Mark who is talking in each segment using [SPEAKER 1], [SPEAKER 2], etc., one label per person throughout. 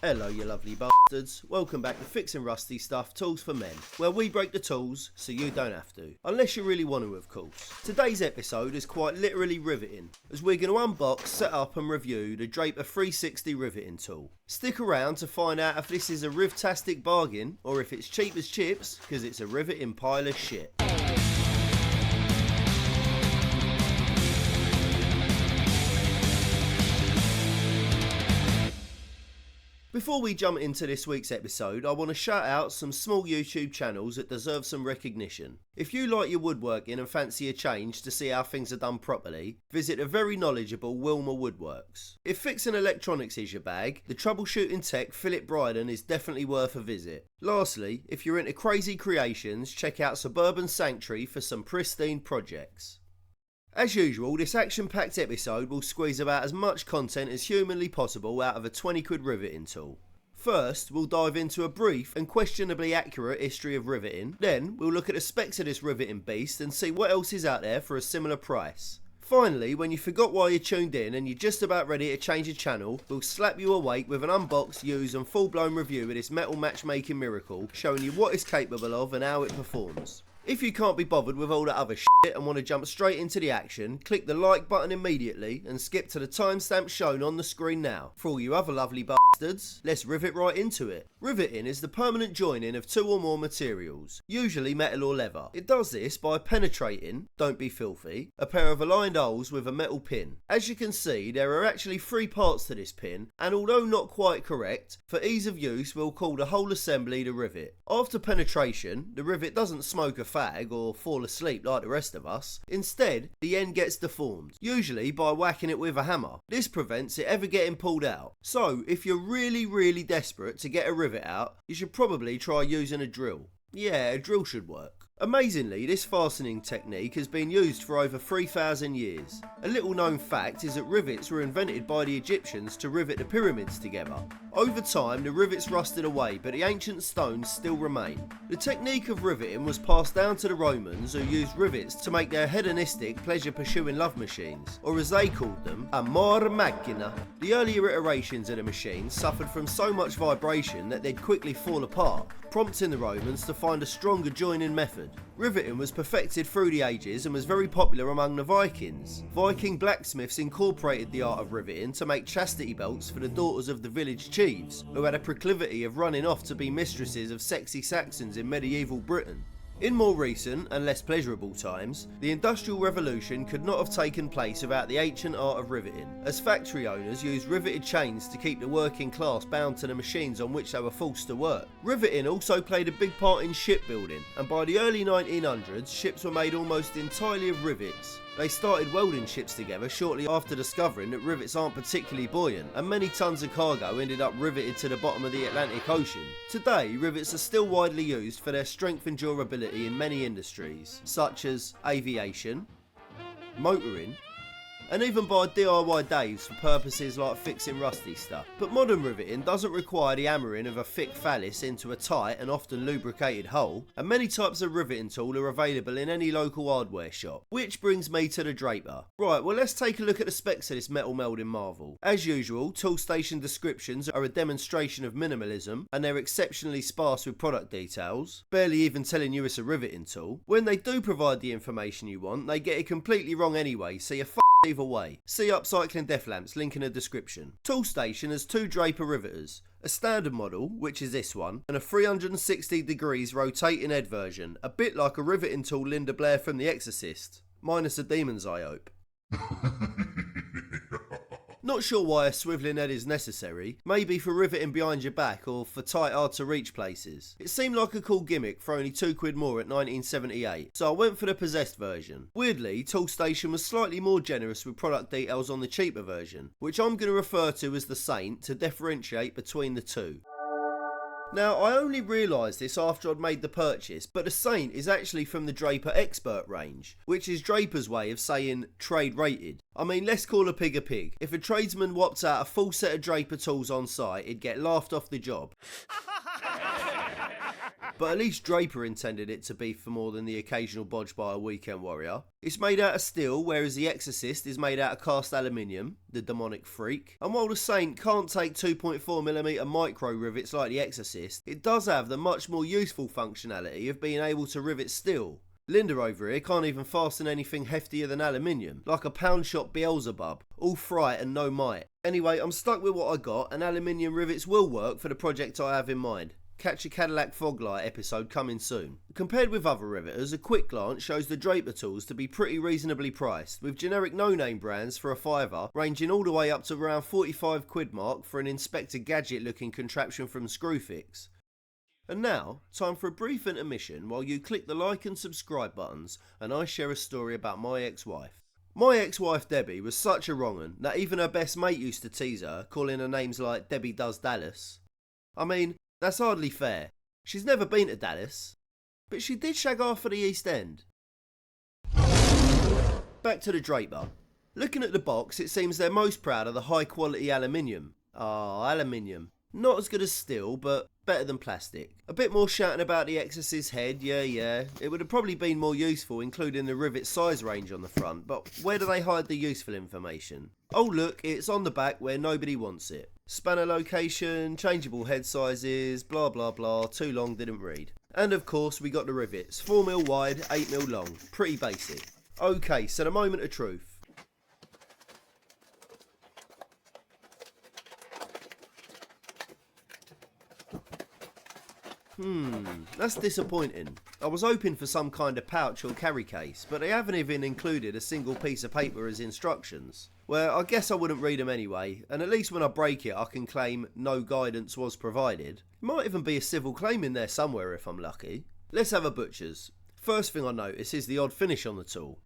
[SPEAKER 1] Hello you lovely bastards, welcome back to Fixing Rusty Stuff Tools for Men, where we break the tools so you don't have to. Unless you really want to, of course. Today's episode is quite literally riveting, as we're going to unbox, set up and review the Draper 360 riveting tool. Stick around to find out if this is a rivetastic bargain, or if it's cheap as chips, because it's a riveting pile of shit. Before we jump into this week's episode, I want to shout out some small YouTube channels that deserve some recognition. If you like your woodworking and fancy a change to see how things are done properly, visit a very knowledgeable Wilmer Woodworks. If fixing electronics is your bag, the troubleshooting tech Philip Bryden is definitely worth a visit. Lastly, if you're into crazy creations, check out Suburban Sanctuary for some pristine projects. As usual, this action-packed episode will squeeze about as much content as humanly possible out of a 20 quid riveting tool. First, we'll dive into a brief and questionably accurate history of riveting. Then, we'll look at the specs of this riveting beast and see what else is out there for a similar price. Finally, when you forgot why you tuned in and you're just about ready to change your channel, we'll slap you awake with an unboxed, used and full-blown review of this metal matchmaking miracle, showing you what it's capable of and how it performs. If you can't be bothered with all that other shit and want to jump straight into the action, click the like button immediately and skip to the timestamp shown on the screen now. For all you other lovely bastards, let's rivet right into it. Riveting is the permanent joining of two or more materials, usually metal or leather. It does this by penetrating, don't be filthy, a pair of aligned holes with a metal pin. As you can see, there are actually three parts to this pin, and although not quite correct, for ease of use we'll call the whole assembly the rivet. After penetration, the rivet doesn't smoke a fag or fall asleep like the rest of us. Instead, the end gets deformed, usually by whacking it with a hammer. This prevents it ever getting pulled out. So, if you're really desperate to get a rivet out, you should probably try using a drill. Yeah, a drill should work. Amazingly, this fastening technique has been used for over 3,000 years. A little known fact is that rivets were invented by the Egyptians to rivet the pyramids together. Over time, the rivets rusted away, but the ancient stones still remain. The technique of riveting was passed down to the Romans, who used rivets to make their hedonistic, pleasure-pursuing love machines, or as they called them, amor machina. The earlier iterations of the machines suffered from so much vibration that they'd quickly fall apart, prompting the Romans to find a stronger joining method. Riveting was perfected through the ages and was very popular among the Vikings. Viking blacksmiths incorporated the art of riveting to make chastity belts for the daughters of the village chiefs, who had a proclivity of running off to be mistresses of sexy Saxons in medieval Britain. In more recent and less pleasurable times, the Industrial Revolution could not have taken place without the ancient art of riveting, as factory owners used riveted chains to keep the working class bound to the machines on which they were forced to work. Riveting also played a big part in shipbuilding, and by the early 1900s, ships were made almost entirely of rivets. They started welding ships together shortly after discovering that rivets aren't particularly buoyant, and many tons of cargo ended up riveted to the bottom of the Atlantic Ocean. Today, rivets are still widely used for their strength and durability in many industries, such as aviation, motoring, and even by DIY Daves for purposes like fixing rusty stuff. But modern riveting doesn't require the hammering of a thick phallus into a tight and often lubricated hole, and many types of riveting tool are available in any local hardware shop. Which brings me to the Draper. Right, well let's take a look at the specs of this metal melding marvel. As usual, Toolstation descriptions are a demonstration of minimalism, and they're exceptionally sparse with product details, barely even telling you it's a riveting tool. When they do provide the information you want, they get it completely wrong anyway, so you're either way. See Upcycling Death Lamps, link in the description. Toolstation has two Draper riveters, a standard model, which is this one, and a 360 degrees rotating head version, a bit like a riveting tool Linda Blair from The Exorcist. Minus the demons, I hope. Not sure why a swivelling head is necessary, maybe for riveting behind your back or for tight hard to reach places. It seemed like a cool gimmick for only 2 quid more at 1978, so I went for the possessed version. Weirdly, Toolstation was slightly more generous with product details on the cheaper version, which I'm going to refer to as the Saint to differentiate between the two. Now, I only realised this after I'd made the purchase, but the Saint is actually from the Draper Expert range, which is Draper's way of saying trade rated. I mean, let's call a pig. If a tradesman whopped out a full set of Draper tools on site, he'd get laughed off the job. But at least Draper intended it to be for more than the occasional bodge by a weekend warrior. It's made out of steel, whereas the Exorcist is made out of cast aluminium, the demonic freak. And while the Saint can't take 2.4mm micro rivets like the Exorcist, it does have the much more useful functionality of being able to rivet steel. Linda over here can't even fasten anything heftier than aluminium, like a pound shot Beelzebub, all fright and no might. Anyway, I'm stuck with what I got, and aluminium rivets will work for the project I have in mind. Catch a Cadillac Foglight episode coming soon. Compared with other riveters, a quick glance shows the Draper tools to be pretty reasonably priced, with generic no-name brands for a £5 ranging all the way up to around £45 mark for an Inspector Gadget looking contraption from Screwfix. And now, time for a brief intermission while you click the like and subscribe buttons and I share a story about my ex-wife. My ex-wife Debbie was such a wrong'un that even her best mate used to tease her, calling her names like Debbie Does Dallas. I mean, that's hardly fair. She's never been to Dallas, but she did shag half of the East End. Back to the Draper. Looking at the box, it seems they're most proud of the high quality aluminium. Aluminium. Not as good as steel, but better than plastic. A bit more shouting about the Exorcist's head, yeah. It would have probably been more useful including the rivet size range on the front, but where do they hide the useful information? Oh look, it's on the back where nobody wants it. Spanner location, changeable head sizes, blah blah blah, too long, didn't read. And of course we got the rivets, 4mm wide, 8mm long, pretty basic. Okay, so the moment of truth. That's disappointing. I was hoping for some kind of pouch or carry case, but they haven't even included a single piece of paper as instructions. Well, I guess I wouldn't read them anyway, and at least when I break it I can claim no guidance was provided. Might even be a civil claim in there somewhere if I'm lucky. Let's have a butcher's. First thing I notice is the odd finish on the tool.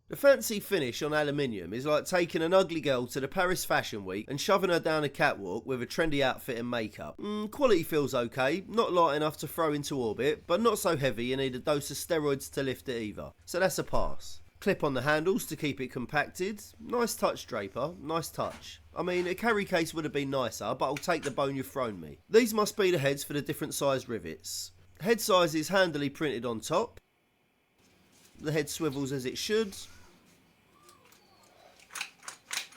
[SPEAKER 1] The fancy finish on aluminium is like taking an ugly girl to the Paris Fashion Week and shoving her down a catwalk with a trendy outfit and makeup. Quality feels okay, not light enough to throw into orbit, but not so heavy you need a dose of steroids to lift it either. So that's a pass. Clip on the handles to keep it compacted. Nice touch, Draper, nice touch. I mean, a carry case would have been nicer, but I'll take the bone you've thrown me. These must be the heads for the different size rivets. Head size is handily printed on top. The head swivels as it should.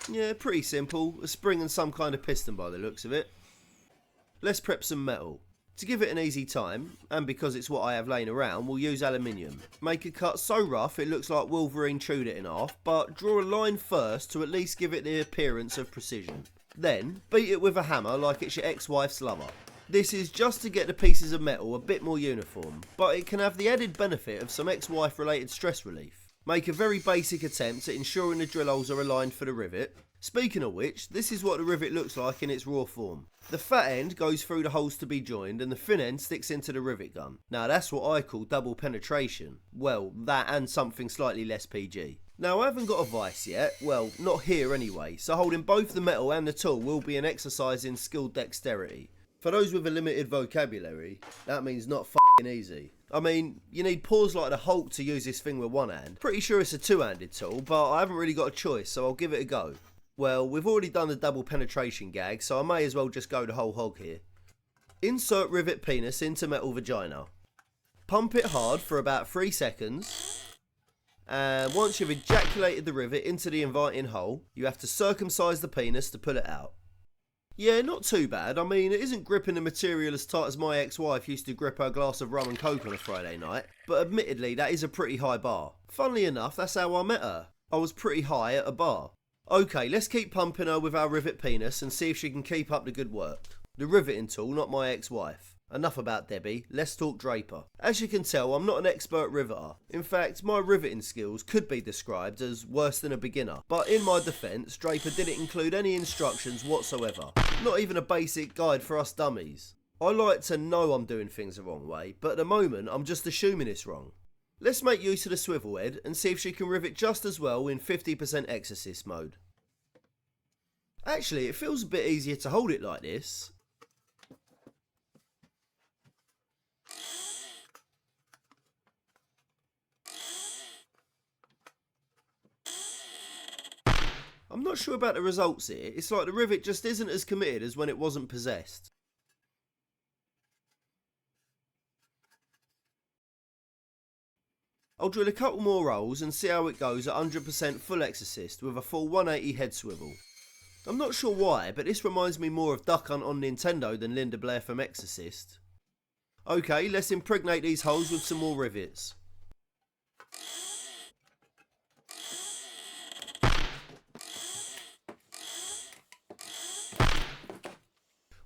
[SPEAKER 1] Yeah, pretty simple. A spring and some kind of piston by the looks of it. Let's prep some metal. To give it an easy time, and because it's what I have laying around, we'll use aluminium. Make a cut so rough it looks like Wolverine chewed it in half, but draw a line first to at least give it the appearance of precision. Then, beat it with a hammer like it's your ex-wife's lover. This is just to get the pieces of metal a bit more uniform, but it can have the added benefit of some ex-wife related stress relief. Make a very basic attempt at ensuring the drill holes are aligned for the rivet. Speaking of which, this is what the rivet looks like in its raw form. The fat end goes through the holes to be joined and the thin end sticks into the rivet gun. Now that's what I call double penetration. Well, that and something slightly less PG. Now I haven't got a vice yet, well not here anyway, so holding both the metal and the tool will be an exercise in skilled dexterity. For those with a limited vocabulary, that means not f***ing easy. I mean, you need paws like the Hulk to use this thing with one hand. Pretty sure it's a two-handed tool, but I haven't really got a choice, so I'll give it a go. Well, we've already done the double penetration gag, so I may as well just go the whole hog here. Insert rivet penis into metal vagina. Pump it hard for about 3 seconds. And once you've ejaculated the rivet into the inviting hole, you have to circumcise the penis to pull it out. Yeah, not too bad. I mean, it isn't gripping the material as tight as my ex-wife used to grip her glass of rum and coke on a Friday night, but admittedly that is a pretty high bar. Funnily enough, that's how I met her. I was pretty high at a bar. Okay, let's keep pumping her with our rivet penis and see if she can keep up the good work. The riveting tool, not my ex-wife. Enough about Debbie, let's talk Draper. As you can tell, I'm not an expert riveter. In fact, my riveting skills could be described as worse than a beginner. But in my defence, Draper didn't include any instructions whatsoever. Not even a basic guide for us dummies. I like to know I'm doing things the wrong way, but at the moment I'm just assuming it's wrong. Let's make use of the swivel head and see if she can rivet just as well in 50% exorcist mode. Actually, it feels a bit easier to hold it like this. I'm not sure about the results here. It's like the rivet just isn't as committed as when it wasn't possessed. I'll drill a couple more holes and see how it goes at 100% full exorcist with a full 180 head swivel. I'm not sure why, but this reminds me more of Duck Hunt on Nintendo than Linda Blair from Exorcist. Okay, let's impregnate these holes with some more rivets.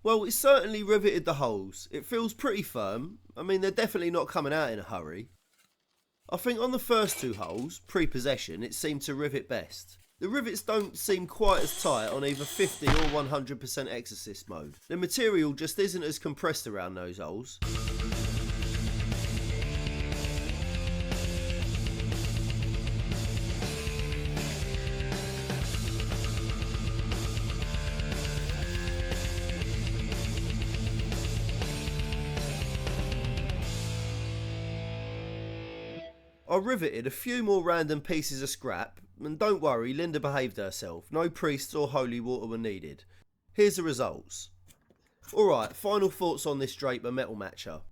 [SPEAKER 1] Well, it's certainly riveted the holes. It feels pretty firm. I mean, they're definitely not coming out in a hurry. I think on the first two holes, pre-possession, it seemed to rivet best. The rivets don't seem quite as tight on either 50 or 100% exorcist mode. The material just isn't as compressed around those holes. I riveted a few more random pieces of scrap, and don't worry, Linda behaved herself. No priests or holy water were needed. Here's the results. Alright, final thoughts on this Draper metal matcher.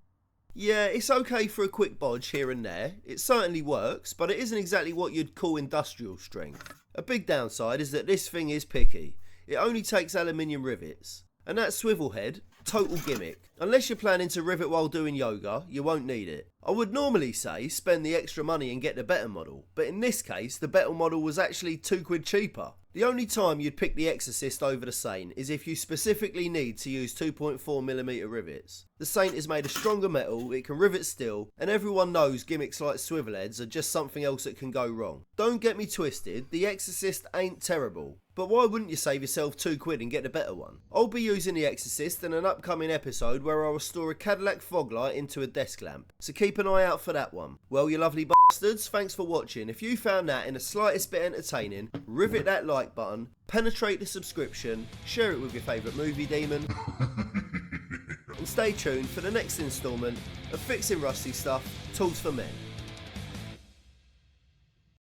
[SPEAKER 1] Yeah, it's okay for a quick bodge here and there. It certainly works, but it isn't exactly what you'd call industrial strength. A big downside is that this thing is picky. It only takes aluminium rivets. And that swivel head, total gimmick. Unless you're planning to rivet while doing yoga, you won't need it. I would normally say spend the extra money and get the better model, but in this case the better model was actually £2 cheaper. The only time you'd pick the Exorcist over the Saint is if you specifically need to use 2.4mm rivets. The Saint is made of stronger metal, it can rivet steel, and everyone knows gimmicks like swivel heads are just something else that can go wrong. Don't get me twisted, the Exorcist ain't terrible. But why wouldn't you save yourself £2 and get the better one? I'll be using the Exorcist in an upcoming episode where I'll restore a Cadillac fog light into a desk lamp, so keep an eye out for that one. Well, you lovely bastards, thanks for watching. If you found that in the slightest bit entertaining, rivet that like button, penetrate the subscription, share it with your favourite movie demon, and stay tuned for the next instalment of Fixing Rusty Stuff, Tools for Men.